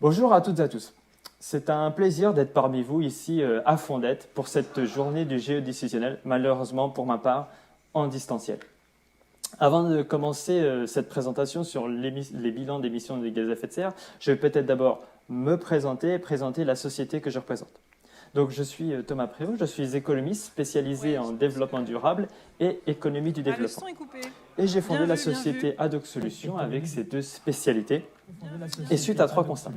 Bonjour à toutes et à tous. C'est un plaisir d'être parmi vous ici à Fondette pour cette journée du géodécisionnel, malheureusement pour ma part en distanciel. Avant de commencer cette présentation sur les bilans d'émissions de gaz à effet de serre, je vais peut-être d'abord me présenter et présenter la société que je représente. Donc je suis Thomas Prévost, je suis économiste spécialisé Ouais, en je pense développement que... durable et économie du Ah, le développement. son est coupé. Et j'ai fondé Bien la vu, bien vu. société Adoc Solutions avec ces deux spécialités Bien vu, bien et vu. suite à trois constats.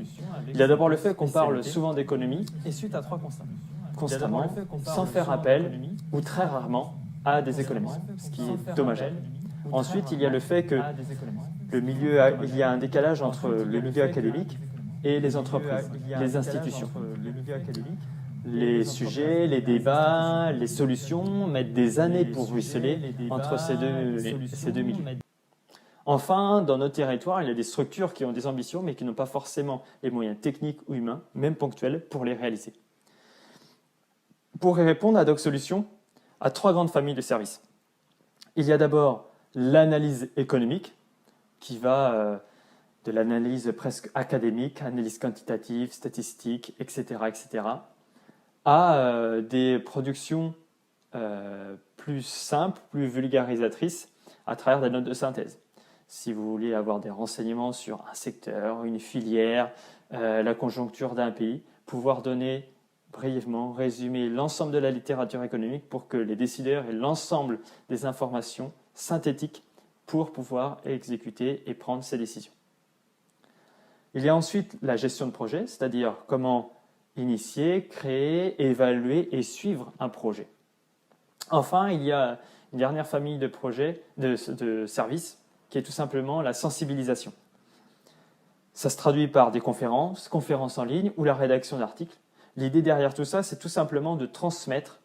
Il y a d'abord le fait qu'on parle souvent d'économie et suite à trois constats. Constamment, sans faire appel ou très rarement à des économistes, ce qui est dommageable. Ensuite, il y a le fait que il y a un décalage entre le milieu académique et les entreprises, les institutions. Les sujets, les débats, les solutions mettent des années pour ruisseler entre ces deux milieux. Enfin, dans notre territoire, il y a des structures qui ont des ambitions, mais qui n'ont pas forcément les moyens techniques ou humains, même ponctuels, pour les réaliser. Pour y répondre, Adoc Solutions a trois grandes familles de services. Il y a d'abord l'analyse économique, qui va de l'analyse presque académique, analyse quantitative, statistique, etc., etc., à des productions plus simples, plus vulgarisatrices, à travers des notes de synthèse. Si vous voulez avoir des renseignements sur un secteur, une filière, la conjoncture d'un pays, pouvoir donner brièvement, résumer l'ensemble de la littérature économique pour que les décideurs aient l'ensemble des informations synthétiques pour pouvoir exécuter et prendre ces décisions. Il y a ensuite la gestion de projet, c'est-à-dire comment initier, créer, évaluer et suivre un projet. Enfin, il y a une dernière famille de projets, de services, qui est tout simplement la sensibilisation. Ça se traduit par des conférences, conférences en ligne ou la rédaction d'articles. L'idée derrière tout ça, c'est tout simplement de transmettre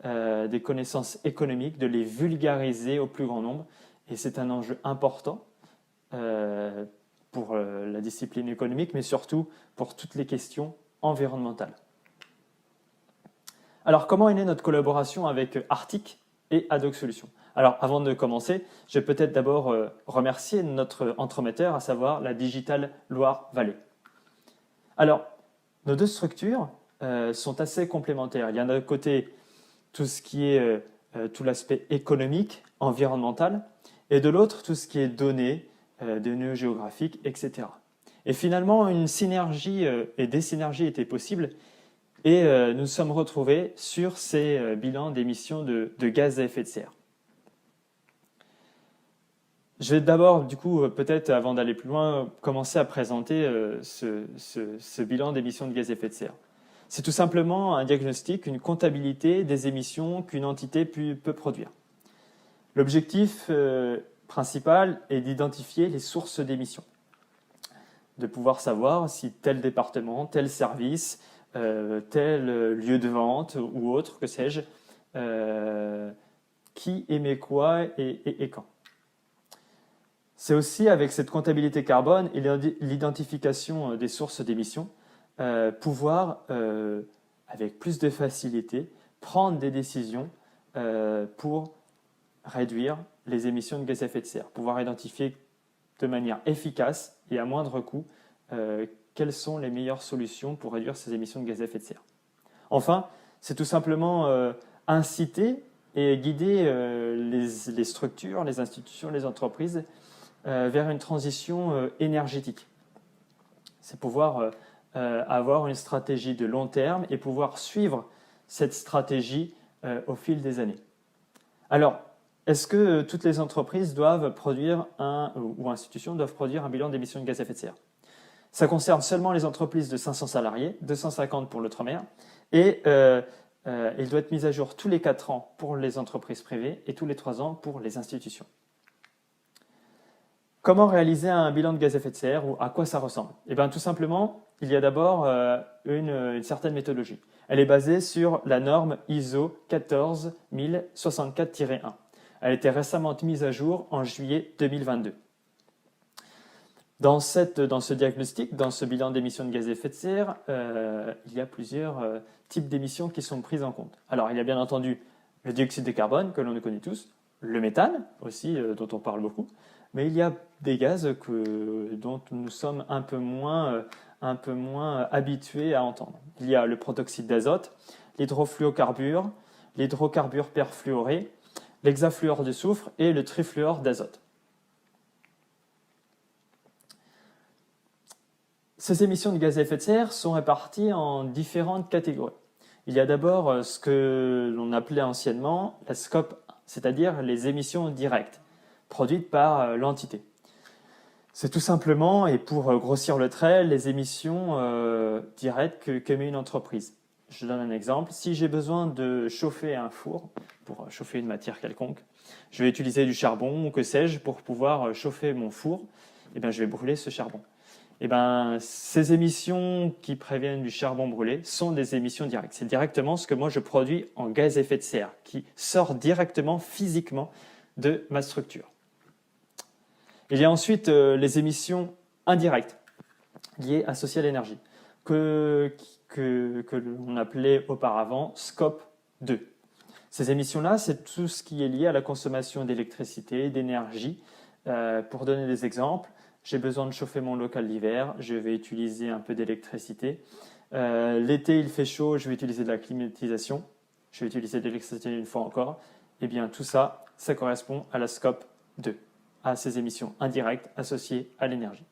des connaissances économiques, de les vulgariser au plus grand nombre. Et c'est un enjeu important pour la discipline économique, mais surtout pour toutes les questions environnementales. Alors, comment est née notre collaboration avec Arctic et Adoc Solutions? Alors, avant de commencer, je vais peut-être d'abord remercier notre entremetteur, à savoir la Digital Loire-Vallée. Alors, nos deux structures sont assez complémentaires. Il y a d'un côté tout ce qui est tout l'aspect économique, environnemental, et de l'autre tout ce qui est données géographiques, etc. Et finalement, une synergie et des synergies étaient possibles et nous sommes retrouvés sur ces bilans d'émissions de gaz à effet de serre. Je vais d'abord, du coup, peut-être avant d'aller plus loin, commencer à présenter ce bilan d'émissions de gaz à effet de serre. C'est tout simplement un diagnostic, une comptabilité des émissions qu'une entité peut produire. L'objectif principal est d'identifier les sources d'émissions, de pouvoir savoir si tel département, tel service, tel lieu de vente ou autre, que sais-je, qui émet quoi et quand. C'est aussi avec cette comptabilité carbone et l'identification des sources d'émissions, pouvoir, avec plus de facilité, prendre des décisions pour réduire les émissions de gaz à effet de serre, pouvoir identifier de manière efficace et à moindre coût quelles sont les meilleures solutions pour réduire ces émissions de gaz à effet de serre. Enfin, c'est tout simplement inciter et guider les structures, les institutions, les entreprises vers une transition énergétique. C'est pouvoir avoir une stratégie de long terme et pouvoir suivre cette stratégie au fil des années. Alors, est-ce que toutes les entreprises doivent produire ou institutions doivent produire un bilan d'émissions de gaz à effet de serre? Ça concerne seulement les entreprises de 500 salariés, 250 pour l'outre-mer, et il doit être mis à jour tous les 4 ans pour les entreprises privées et tous les 3 ans pour les institutions. Comment réaliser un bilan de gaz à effet de serre ou à quoi ça ressemble? Eh bien, tout simplement, il y a d'abord une certaine méthodologie. Elle est basée sur la norme ISO 14064-1. Elle a été récemment mise à jour en juillet 2022. Dans ce diagnostic, dans ce bilan d'émissions de gaz à effet de serre, il y a plusieurs types d'émissions qui sont prises en compte. Alors, il y a bien entendu le dioxyde de carbone, que l'on connaît tous, le méthane aussi, dont on parle beaucoup, mais il y a des gaz dont nous sommes un peu moins habitués à entendre. Il y a le protoxyde d'azote, l'hydrofluocarbure, l'hydrocarbure perfluoré, l'hexafluor de soufre et le trifluor d'azote. Ces émissions de gaz à effet de serre sont réparties en différentes catégories. Il y a d'abord ce que l'on appelait anciennement la Scope 1, c'est-à-dire les émissions directes, produites par l'entité. C'est tout simplement, et pour grossir le trait, les émissions directes qu'émet une entreprise. Je donne un exemple. Si j'ai besoin de chauffer un four, pour chauffer une matière quelconque, je vais utiliser du charbon ou que sais-je pour pouvoir chauffer mon four, et bien, je vais brûler ce charbon. Eh ben, ces émissions qui préviennent du charbon brûlé sont des émissions directes. C'est directement ce que moi je produis en gaz à effet de serre, qui sort directement, physiquement, de ma structure. Il y a ensuite les émissions indirectes, liées associées à l'énergie, que l'on appelait auparavant Scope 2. Ces émissions-là, c'est tout ce qui est lié à la consommation d'électricité, d'énergie. Pour donner des exemples, j'ai besoin de chauffer mon local l'hiver, je vais utiliser un peu d'électricité. L'été, il fait chaud, je vais utiliser de la climatisation. Je vais utiliser de l'électricité une fois encore. Eh bien, tout ça, ça correspond à la Scope 2, à ces émissions indirectes associées à l'énergie.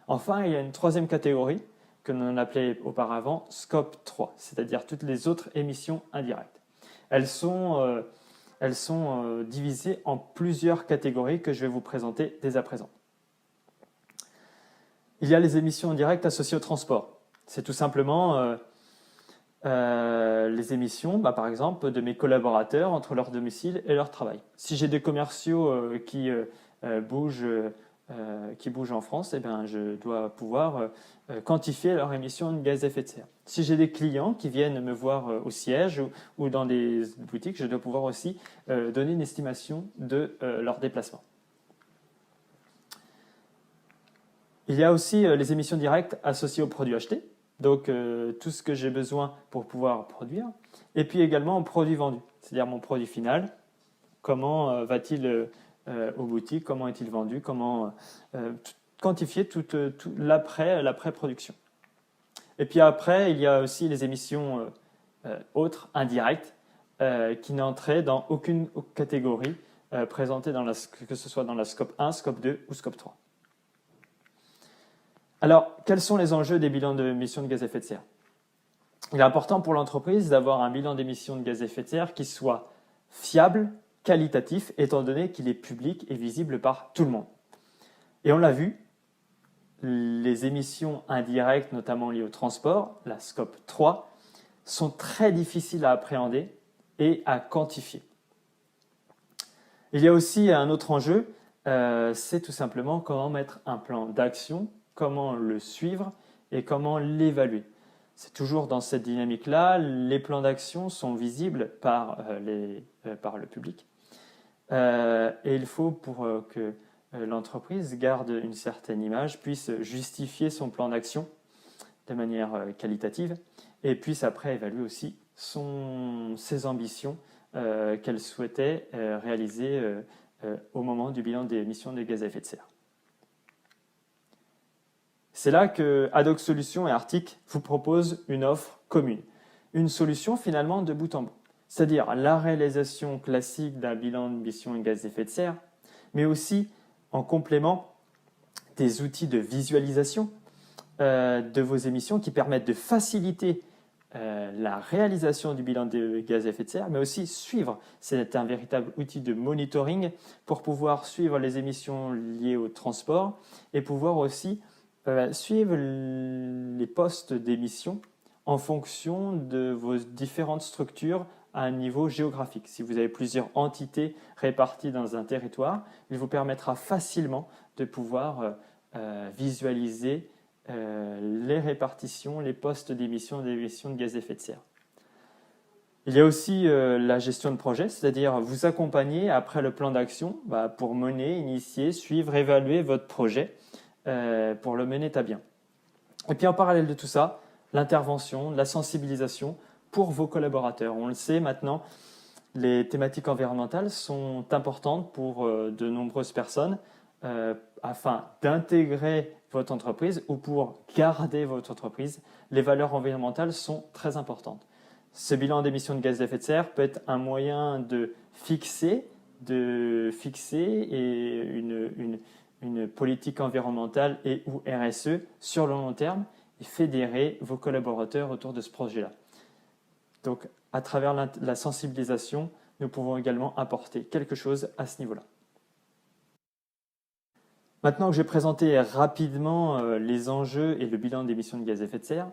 Enfin, il y a une troisième catégorie que l'on appelait auparavant Scope 3, c'est-à-dire toutes les autres émissions indirectes. Elles sont divisées en plusieurs catégories que je vais vous présenter dès à présent. Il y a les émissions indirectes associées au transport. C'est tout simplement les émissions, par exemple, de mes collaborateurs entre leur domicile et leur travail. Si j'ai des commerciaux qui bougent en France, eh bien, je dois pouvoir quantifier leur émission de gaz à effet de serre. Si j'ai des clients qui viennent me voir au siège ou dans des boutiques, je dois pouvoir aussi donner une estimation de leur déplacement. Il y a aussi les émissions directes associées aux produits achetés, donc tout ce que j'ai besoin pour pouvoir produire, et puis également aux produits vendus, c'est-à-dire mon produit final, comment va-t-il aux boutiques, comment est-il vendu, comment quantifier tout l'après-production. Et puis après, il y a aussi les émissions autres, indirectes, qui n'entraient dans aucune catégorie présentée que ce soit dans la Scope 1, Scope 2 ou Scope 3. Alors, quels sont les enjeux des bilans d'émissions de gaz à effet de serre? Il est important pour l'entreprise d'avoir un bilan d'émissions de gaz à effet de serre qui soit fiable, qualitatif, étant donné qu'il est public et visible par tout le monde. Et on l'a vu, les émissions indirectes, notamment liées au transport, la Scope 3, sont très difficiles à appréhender et à quantifier. Il y a aussi un autre enjeu, c'est tout simplement comment mettre un plan d'action, comment le suivre et comment l'évaluer. C'est toujours dans cette dynamique-là, les plans d'action sont visibles par le public. Et il faut, pour que l'entreprise garde une certaine image, puisse justifier son plan d'action de manière qualitative et puisse après évaluer aussi ses ambitions qu'elle souhaitait réaliser au moment du bilan des émissions de gaz à effet de serre. C'est là que Adoc Solutions et Arctic vous proposent une offre commune, une solution finalement de bout en bout, c'est-à-dire la réalisation classique d'un bilan d'émissions de gaz à effet de serre, mais aussi en complément des outils de visualisation de vos émissions qui permettent de faciliter la réalisation du bilan de gaz à effet de serre, mais aussi suivre. C'est un véritable outil de monitoring pour pouvoir suivre les émissions liées au transport et pouvoir aussi suivre les postes d'émission en fonction de vos différentes structures à un niveau géographique. Si vous avez plusieurs entités réparties dans un territoire, il vous permettra facilement de pouvoir visualiser les répartitions, les postes d'émission de gaz à effet de serre. Il y a aussi la gestion de projet, c'est-à-dire vous accompagner après le plan d'action pour mener, initier, suivre, évaluer votre projet pour le mener à bien. Et puis en parallèle de tout ça, l'intervention, la sensibilisation pour vos collaborateurs. On le sait maintenant, les thématiques environnementales sont importantes pour de nombreuses personnes. afin d'intégrer votre entreprise ou pour garder votre entreprise, les valeurs environnementales sont très importantes. Ce bilan d'émissions de gaz à effet de serre peut être un moyen de fixer une politique environnementale et ou RSE sur le long terme et fédérer vos collaborateurs autour de ce projet-là. Donc, à travers la sensibilisation, nous pouvons également apporter quelque chose à ce niveau-là. Maintenant que j'ai présenté rapidement les enjeux et le bilan d'émissions de gaz à effet de serre,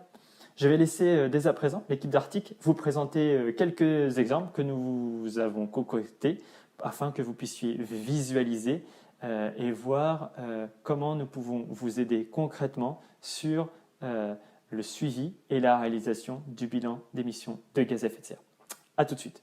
je vais laisser dès à présent l'équipe d'Arctic vous présenter quelques exemples que nous avons concoctés afin que vous puissiez visualiser et voir comment nous pouvons vous aider concrètement sur le suivi et la réalisation du bilan d'émissions de gaz à effet de serre. À tout de suite.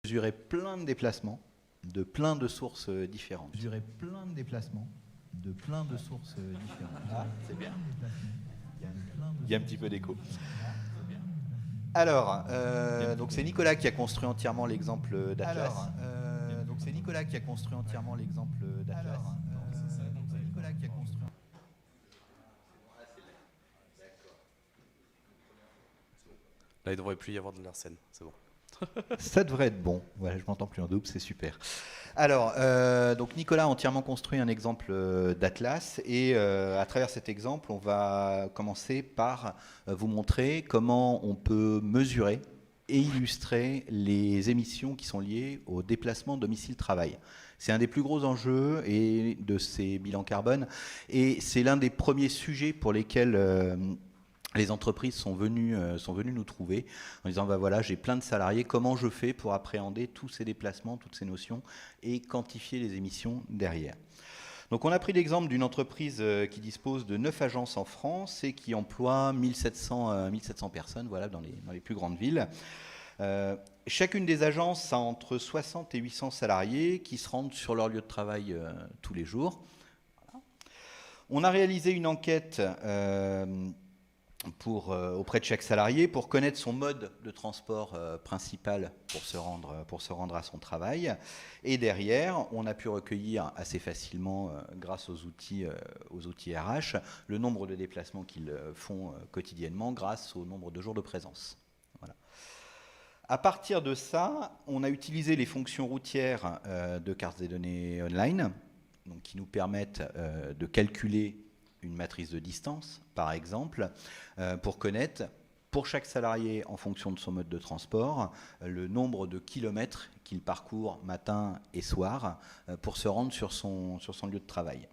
Mesurer plein de déplacements de plein de sources différentes. Mesurer plein de déplacements de plein de sources différentes. Ah, c'est bien. Il y a un petit peu d'écho. Alors, donc c'est Nicolas qui a construit entièrement l'exemple d'Atlas. Donc c'est Nicolas qui a construit entièrement l'exemple d'Atlas. C'est Nicolas qui a construit. Là, il ne devrait plus y avoir de l'arsène, c'est bon. Ça devrait être bon. Voilà, je m'entends plus en double, c'est super. Alors, donc Nicolas a entièrement construit un exemple d'Atlas et à travers cet exemple, on va commencer par vous montrer comment on peut mesurer et illustrer les émissions qui sont liées au déplacement domicile-travail. C'est un des plus gros enjeux de ces bilans carbone et c'est l'un des premiers sujets pour lesquels les entreprises sont venues nous trouver en disant bah voilà, j'ai plein de salariés, comment je fais pour appréhender tous ces déplacements, toutes ces notions et quantifier les émissions derrière. Donc on a pris l'exemple d'une entreprise qui dispose de 9 agences en France et qui emploie 1700 personnes, voilà, dans les plus grandes villes. Chacune des agences a entre 60 et 800 salariés qui se rendent sur leur lieu de travail tous les jours. Voilà. On a réalisé une enquête auprès de chaque salarié pour connaître son mode de transport principal pour se rendre à son travail. Et derrière, on a pu recueillir assez facilement, grâce aux outils RH, le nombre de déplacements qu'ils font quotidiennement grâce au nombre de jours de présence. Voilà. À partir de ça, on a utilisé les fonctions routières de cartes des données online, donc qui nous permettent de calculer une matrice de distance, par exemple, pour connaître, pour chaque salarié, en fonction de son mode de transport, le nombre de kilomètres qu'il parcourt matin et soir pour se rendre sur son lieu de travail.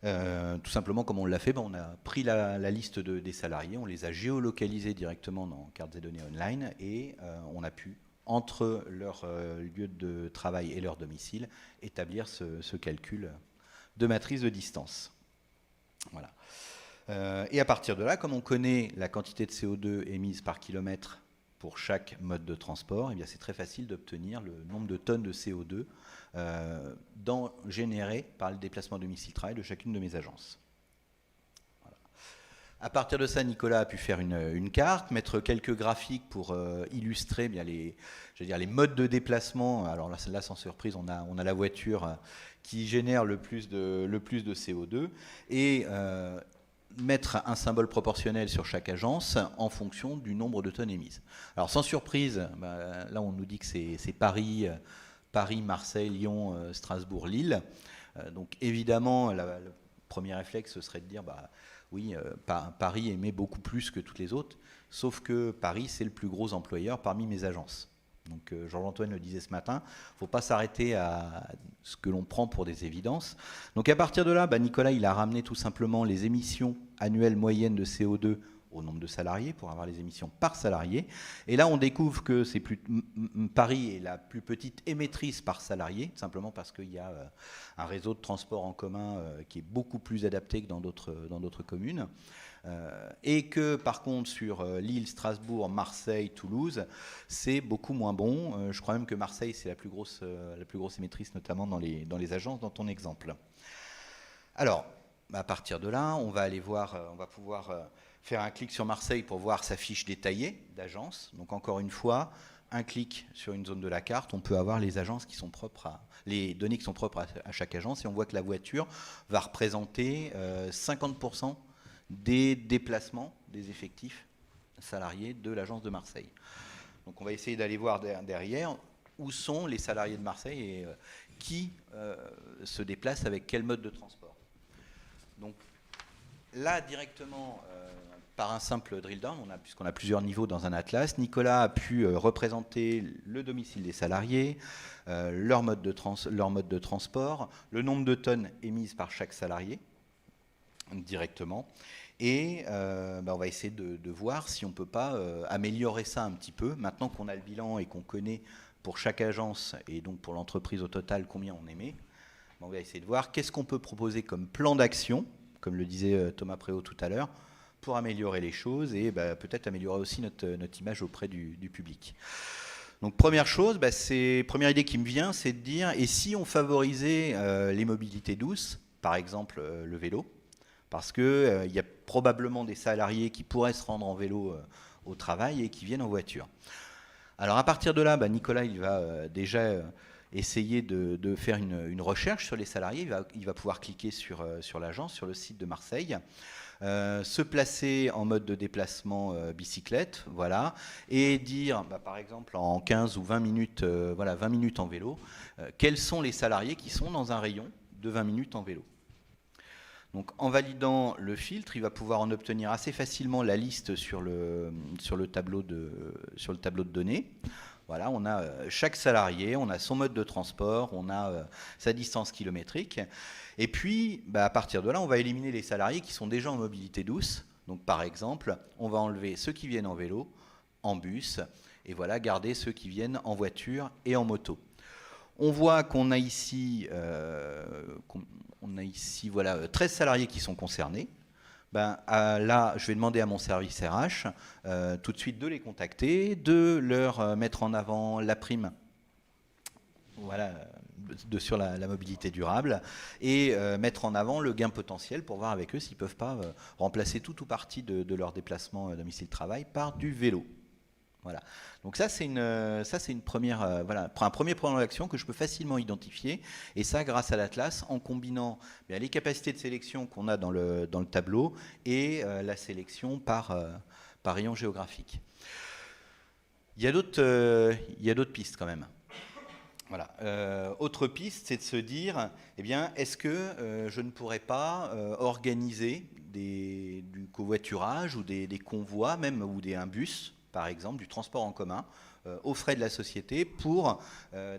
Tout simplement, comme on l'a fait, on a pris la liste des salariés, on les a géolocalisés directement dans cartes et données online et on a pu, entre leur lieu de travail et leur domicile, établir ce calcul de matrice de distance. Voilà. Et à partir de là, comme on connaît la quantité de CO2 émise par kilomètre pour chaque mode de transport, eh bien c'est très facile d'obtenir le nombre de tonnes de CO2 générées par le déplacement domicile-travail de chacune de mes agences. Voilà. À partir de ça, Nicolas a pu faire une carte, mettre quelques graphiques pour illustrer bien les modes de déplacement. Alors là, sans surprise, on a la voiture qui génère le plus de CO2 et mettre un symbole proportionnel sur chaque agence en fonction du nombre de tonnes émises. Alors sans surprise, là on nous dit que c'est Paris, Marseille, Lyon, Strasbourg, Lille. Donc évidemment, le premier réflexe ce serait de dire oui, Paris émet beaucoup plus que toutes les autres, sauf que Paris c'est le plus gros employeur parmi mes agences. Donc Georges-Antoine le disait ce matin, il ne faut pas s'arrêter à ce que l'on prend pour des évidences. Donc à partir de là, Nicolas il a ramené tout simplement les émissions annuelles moyennes de CO2 au nombre de salariés pour avoir les émissions par salarié. Et là on découvre que Paris est la plus petite émettrice par salarié, simplement parce qu'il y a un réseau de transport en commun qui est beaucoup plus adapté que dans d'autres communes. Et que par contre sur Lille, Strasbourg, Marseille, Toulouse, c'est beaucoup moins bon. Je crois même que Marseille c'est la plus grosse émettrice, notamment dans les agences dans ton exemple. Alors, à partir de là, on va aller voir, on va pouvoir faire un clic sur Marseille pour voir sa fiche détaillée d'agence. Donc encore une fois, un clic sur une zone de la carte, on peut avoir les agences qui sont propres les données qui sont propres à chaque agence, et on voit que la voiture va représenter 50% des déplacements des effectifs salariés de l'agence de Marseille. Donc on va essayer d'aller voir derrière où sont les salariés de Marseille et qui se déplacent avec quel mode de transport. Donc là directement, par un simple drill down, puisqu'on a plusieurs niveaux dans un atlas, Nicolas a pu représenter le domicile des salariés, leur mode de transport, le nombre de tonnes émises par chaque salarié, directement. Et on va essayer de voir si on ne peut pas améliorer ça un petit peu. Maintenant qu'on a le bilan et qu'on connaît pour chaque agence et donc pour l'entreprise au total combien on émet, on va essayer de voir qu'est-ce qu'on peut proposer comme plan d'action, comme le disait Thomas Préau tout à l'heure, pour améliorer les choses et peut-être améliorer aussi notre image auprès du public. Donc première chose, première idée qui me vient, c'est de dire, et si on favorisait les mobilités douces, par exemple le vélo, parce qu'il y a probablement des salariés qui pourraient se rendre en vélo au travail et qui viennent en voiture. Alors à partir de là, Nicolas il va déjà essayer de faire une recherche sur les salariés. Il va pouvoir cliquer sur l'agence, sur le site de Marseille, se placer en mode de déplacement bicyclette, voilà, et dire par exemple en 15 ou 20 minutes, 20 minutes en vélo, quels sont les salariés qui sont dans un rayon de 20 minutes en vélo. Donc, en validant le filtre, il va pouvoir en obtenir assez facilement la liste sur le tableau de données. Voilà, on a chaque salarié, on a son mode de transport, on a sa distance kilométrique. Et puis, à partir de là, on va éliminer les salariés qui sont déjà en mobilité douce. Donc, par exemple, on va enlever ceux qui viennent en vélo, en bus, et voilà, garder ceux qui viennent en voiture et en moto. On voit qu'on a ici, 13 salariés qui sont concernés. Là, je vais demander à mon service RH tout de suite de les contacter, de leur mettre en avant la prime sur la mobilité durable et mettre en avant le gain potentiel pour voir avec eux s'ils ne peuvent pas remplacer tout ou partie de leur déplacement domicile-travail par du vélo. Voilà. Donc ça c'est une première un premier plan d'action que je peux facilement identifier, et ça grâce à l'Atlas en combinant les capacités de sélection qu'on a dans le tableau et la sélection par rayon géographique. Il y a d'autres pistes quand même. Voilà. Autre piste, c'est de se dire, est-ce que je ne pourrais pas organiser du covoiturage ou des convois, même ou un bus, par exemple, du transport en commun, aux frais de la société pour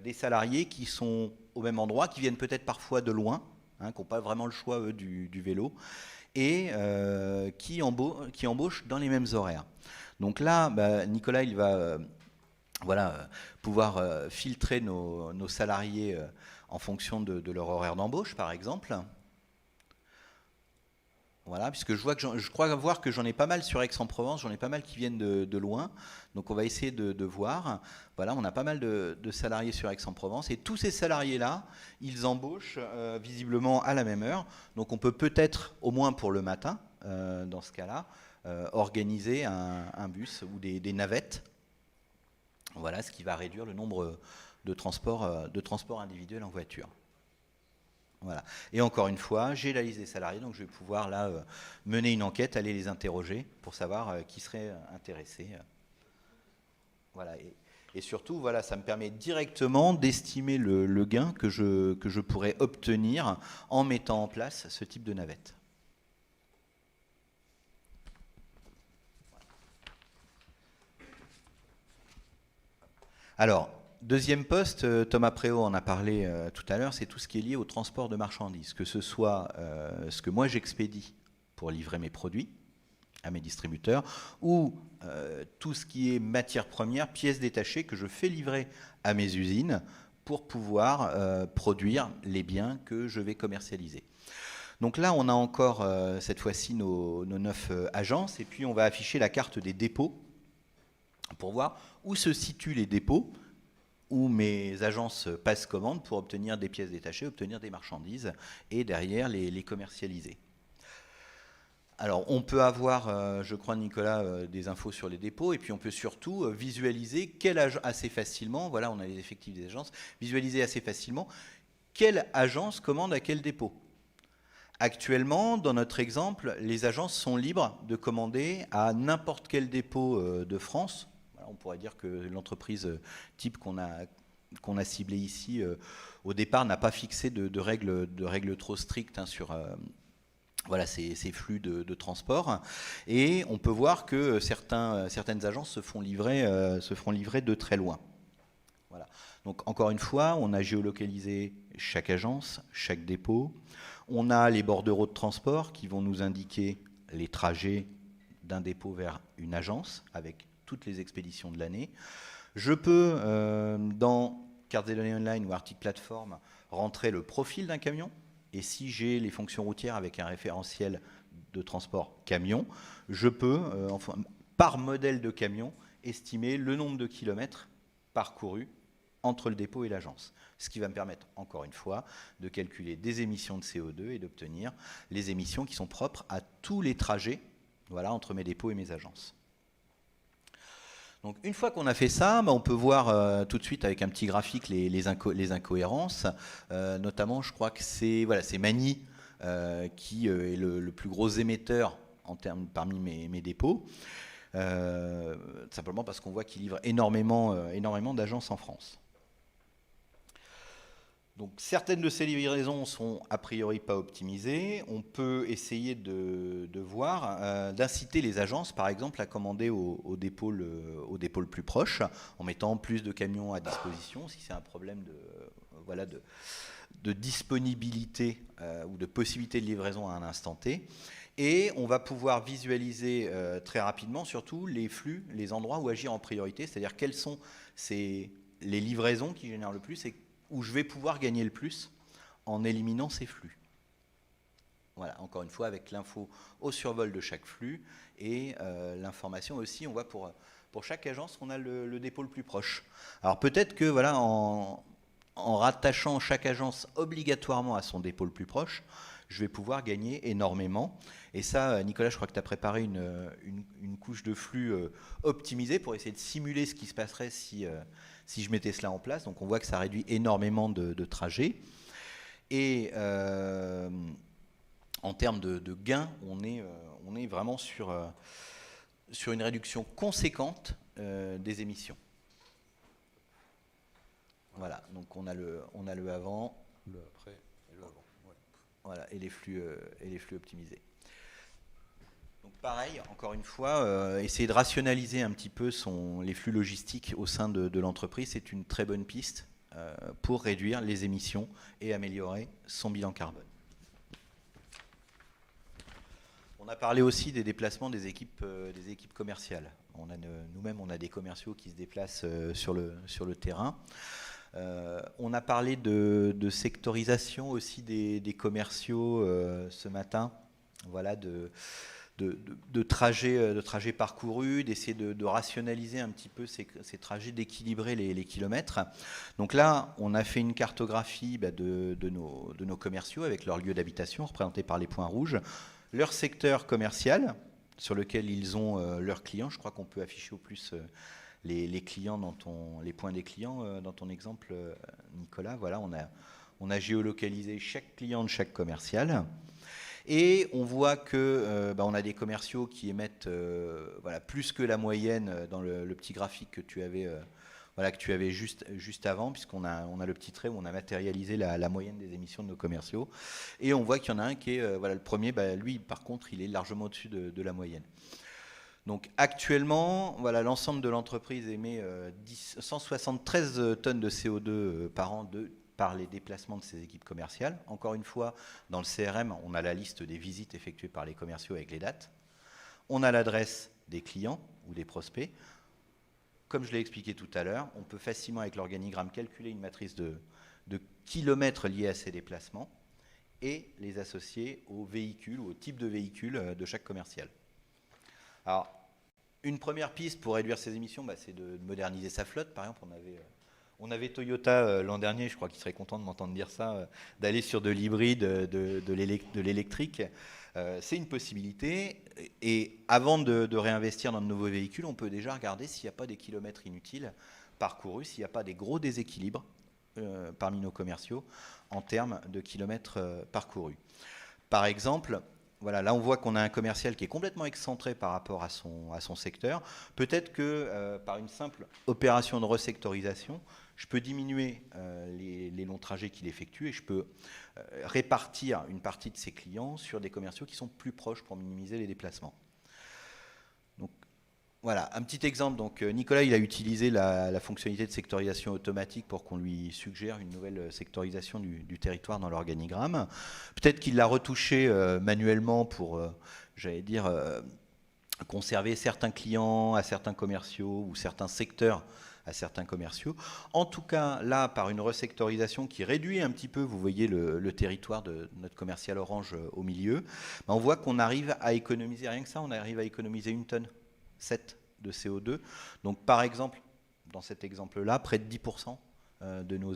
des salariés qui sont au même endroit, qui viennent peut-être parfois de loin, qui n'ont pas vraiment le choix, eux, du vélo, et qui embauchent dans les mêmes horaires. Donc là, Nicolas, il va pouvoir filtrer nos salariés en fonction de leur horaire d'embauche, par exemple. Voilà, puisque je crois voir que j'en ai pas mal sur Aix-en-Provence, j'en ai pas mal qui viennent de loin. Donc on va essayer de voir. Voilà, on a pas mal de salariés sur Aix-en-Provence. Et tous ces salariés-là, ils embauchent visiblement à la même heure. Donc on peut peut-être, au moins pour le matin, dans ce cas-là, organiser un bus ou des navettes. Voilà, ce qui va réduire le nombre de transports individuels en voiture. Voilà. Et encore une fois, j'ai la liste des salariés, donc je vais pouvoir là mener une enquête, aller les interroger pour savoir qui serait intéressé. Voilà. Et surtout, voilà, ça me permet directement d'estimer le gain que je pourrais obtenir en mettant en place ce type de navette. Alors, deuxième poste, Thomas Préau en a parlé tout à l'heure, c'est tout ce qui est lié au transport de marchandises, que ce soit ce que moi j'expédie pour livrer mes produits à mes distributeurs, ou tout ce qui est matières premières, pièces détachées que je fais livrer à mes usines pour pouvoir produire les biens que je vais commercialiser. Donc là, on a encore cette fois-ci nos 9 agences, et puis on va afficher la carte des dépôts pour voir où se situent les dépôts, où mes agences passent commande pour obtenir des pièces détachées, obtenir des marchandises, et derrière les commercialiser. Alors, on peut avoir, je crois, Nicolas, des infos sur les dépôts, et puis on peut surtout visualiser assez facilement, voilà, on a les effectifs des agences, visualiser assez facilement quelle agence commande à quel dépôt. Actuellement, dans notre exemple, les agences sont libres de commander à n'importe quel dépôt de France. Voilà, on pourrait dire que l'entreprise type qu'on a ciblée ici, au départ, n'a pas fixé de règles trop strictes sur voilà, ces flux de transport. Et on peut voir que certaines agences se font livrer de très loin. Voilà. Donc encore une fois, on a géolocalisé chaque agence, chaque dépôt. On a les bordereaux de transport qui vont nous indiquer les trajets d'un dépôt vers une agence avec toutes les expéditions de l'année. Je peux, dans carte des données online ou article plateforme, rentrer le profil d'un camion. Et si j'ai les fonctions routières avec un référentiel de transport camion, je peux, par modèle de camion, estimer le nombre de kilomètres parcourus entre le dépôt et l'agence. Ce qui va me permettre, encore une fois, de calculer des émissions de CO2 et d'obtenir les émissions qui sont propres à tous les trajets, voilà, entre mes dépôts et mes agences. Donc, une fois qu'on a fait ça, on peut voir tout de suite avec un petit graphique les incohérences. Notamment, je crois que c'est Magny qui est le plus gros émetteur parmi mes dépôts. Simplement parce qu'on voit qu'il livre énormément d'agences en France. Donc, certaines de ces livraisons sont a priori pas optimisées. On peut essayer de voir, d'inciter les agences, par exemple, à commander au dépôt le plus proche, en mettant plus de camions à disposition, si c'est un problème de disponibilité ou de possibilité de livraison à un instant T. Et on va pouvoir visualiser très rapidement, surtout, les flux, les endroits où agir en priorité, c'est-à-dire quelles sont les livraisons qui génèrent le plus et où je vais pouvoir gagner le plus en éliminant ces flux. Voilà, encore une fois, avec l'info au survol de chaque flux et l'information aussi, on voit pour chaque agence, on a le dépôt le plus proche. Alors peut-être que, voilà, en rattachant chaque agence obligatoirement à son dépôt le plus proche, je vais pouvoir gagner énormément. Et ça, Nicolas, je crois que tu as préparé une couche de flux optimisée pour essayer de simuler ce qui se passerait si je mettais cela en place. Donc on voit que ça réduit énormément de trajets. Et en termes de gains, on est vraiment sur une réduction conséquente des émissions. Voilà, donc on a le avant, le après et le avant. Ouais. Voilà, et les flux optimisés. Donc pareil, encore une fois, essayer de rationaliser un petit peu les flux logistiques au sein de l'entreprise, c'est une très bonne piste pour réduire les émissions et améliorer son bilan carbone. On a parlé aussi des déplacements des équipes commerciales. Nous-mêmes, on a des commerciaux qui se déplacent sur le terrain. On a parlé de sectorisation aussi des commerciaux ce matin, voilà, de trajets parcourus, d'essayer de rationaliser un petit peu ces trajets, d'équilibrer les kilomètres. Donc là, on a fait une cartographie de nos commerciaux avec leur lieu d'habitation, représenté par les points rouges. leur secteur commercial sur lequel ils ont leurs clients. Je crois qu'on peut afficher au plus les clients les points des clients dans ton exemple, Nicolas. Voilà, on a géolocalisé chaque client de chaque commercial. Et on voit que on a des commerciaux qui émettent voilà, plus que la moyenne dans le petit graphique que tu avais, juste avant, puisqu'on a le petit trait où on a matérialisé la moyenne des émissions de nos commerciaux. Et on voit qu'il y en a un qui est le premier, lui par contre il est largement au-dessus de la moyenne. Donc actuellement, voilà, l'ensemble de l'entreprise émet 173 tonnes de CO2 par an par les déplacements de ces équipes commerciales. Encore une fois, dans le CRM, on a la liste des visites effectuées par les commerciaux avec les dates. On a l'adresse des clients ou des prospects. Comme je l'ai expliqué tout à l'heure, on peut facilement, avec l'organigramme, calculer une matrice de kilomètres liés à ces déplacements et les associer aux véhicules ou au type de véhicule de chaque commercial. Alors, une première piste pour réduire ces émissions, c'est de moderniser sa flotte. Par exemple, on avait Toyota l'an dernier, je crois qu'il serait content de m'entendre dire ça, d'aller sur de l'hybride, de l'électrique. C'est une possibilité. Et avant de réinvestir dans de nouveaux véhicules, on peut déjà regarder s'il n'y a pas des kilomètres inutiles parcourus, s'il n'y a pas des gros déséquilibres parmi nos commerciaux en termes de kilomètres parcourus. Par exemple, voilà, là on voit qu'on a un commercial qui est complètement excentré par rapport à son secteur. Peut-être que par une simple opération de resectorisation, je peux diminuer les longs trajets qu'il effectue et je peux répartir une partie de ses clients sur des commerciaux qui sont plus proches pour minimiser les déplacements. Donc voilà, un petit exemple. Donc Nicolas, il a utilisé la fonctionnalité de sectorisation automatique pour qu'on lui suggère une nouvelle sectorisation du territoire dans l'organigramme. Peut-être qu'il l'a retouché manuellement pour, conserver certains clients à certains commerciaux ou certains secteurs à certains commerciaux. En tout cas, là, par une resectorisation qui réduit un petit peu, vous voyez le territoire de notre commercial orange au milieu, on voit qu'on arrive à économiser, rien que ça, on arrive à économiser 1,7 tonne de CO2. Donc par exemple, dans cet exemple-là, près de 10% de nos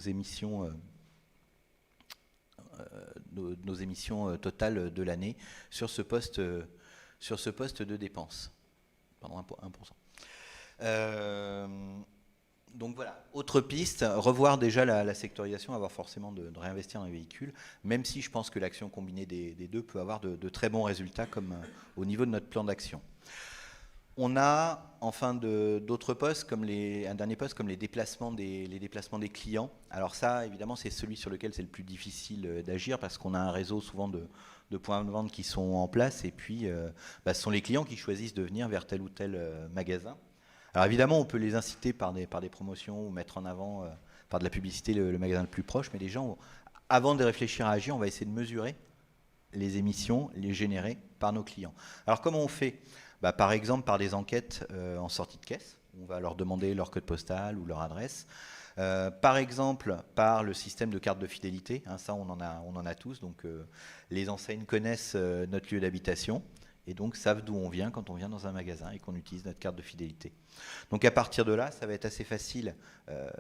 émissions totales de l'année sur ce poste de dépense. Pardon, 1%. Donc voilà, autre piste, revoir déjà la sectorisation, avoir forcément de réinvestir dans les véhicules, même si je pense que l'action combinée des deux peut avoir de très bons résultats comme au niveau de notre plan d'action. On a enfin d'autres postes, un dernier poste comme les déplacements des clients. Alors ça, évidemment, c'est celui sur lequel c'est le plus difficile d'agir parce qu'on a un réseau souvent de points de vente qui sont en place et puis ce sont les clients qui choisissent de venir vers tel ou tel magasin. Alors évidemment, on peut les inciter par des promotions ou mettre en avant par de la publicité le magasin le plus proche, mais les gens, avant de réfléchir à agir, on va essayer de mesurer les émissions, les générer par nos clients. Alors comment on fait ? Par exemple, par des enquêtes en sortie de caisse. On va leur demander leur code postal ou leur adresse. Par exemple, par le système de carte de fidélité. Ça, on en a tous. Donc, les enseignes connaissent notre lieu d'habitation et donc savent d'où on vient quand on vient dans un magasin et qu'on utilise notre carte de fidélité. Donc, à partir de là, ça va être assez facile,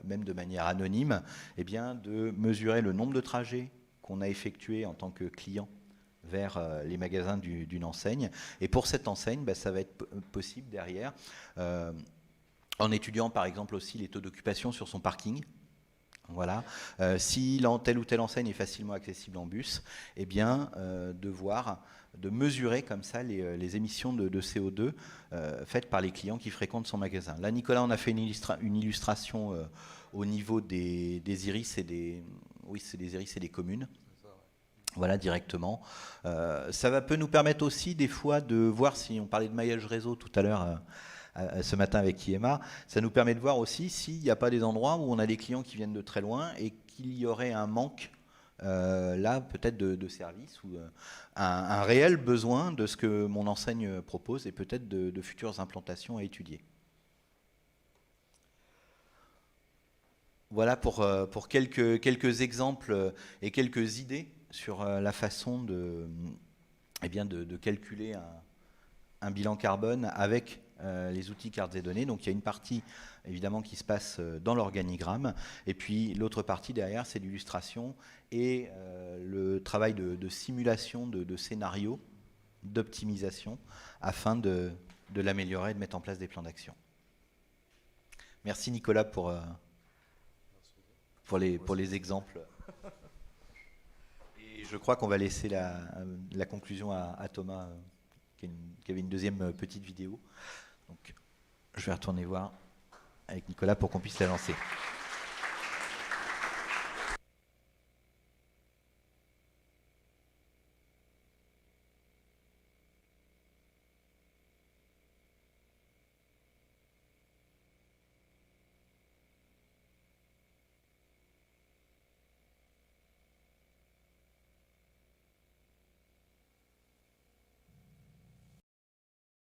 même de manière anonyme, de mesurer le nombre de trajets qu'on a effectués en tant que client vers les magasins d'une enseigne. Et pour cette enseigne, ça va être possible derrière, en étudiant par exemple aussi les taux d'occupation sur son parking. Voilà. Si telle ou telle enseigne est facilement accessible en bus, de mesurer comme ça les émissions de CO2 faites par les clients qui fréquentent son magasin. Là, Nicolas, on a fait une illustration au niveau des iris et des iris et des communes. Voilà, directement. Ça peut nous permettre aussi des fois de voir, si on parlait de maillage réseau tout à l'heure, ce matin avec IEMA, ça nous permet de voir aussi s'il n'y a pas des endroits où on a des clients qui viennent de très loin et qu'il y aurait un manque, là, peut-être de services ou un réel besoin de ce que mon enseigne propose et peut-être de futures implantations à étudier. Voilà pour quelques exemples et quelques idées sur la façon de calculer un bilan carbone avec les outils cartes et données. Donc il y a une partie évidemment qui se passe dans l'organigramme et puis l'autre partie derrière c'est l'illustration et le travail de simulation de scénarios d'optimisation afin de l'améliorer et de mettre en place des plans d'action. Merci Nicolas pour les exemples. Et je crois qu'on va laisser la conclusion à Thomas, qui avait une deuxième petite vidéo. Donc, je vais retourner voir avec Nicolas pour qu'on puisse la lancer.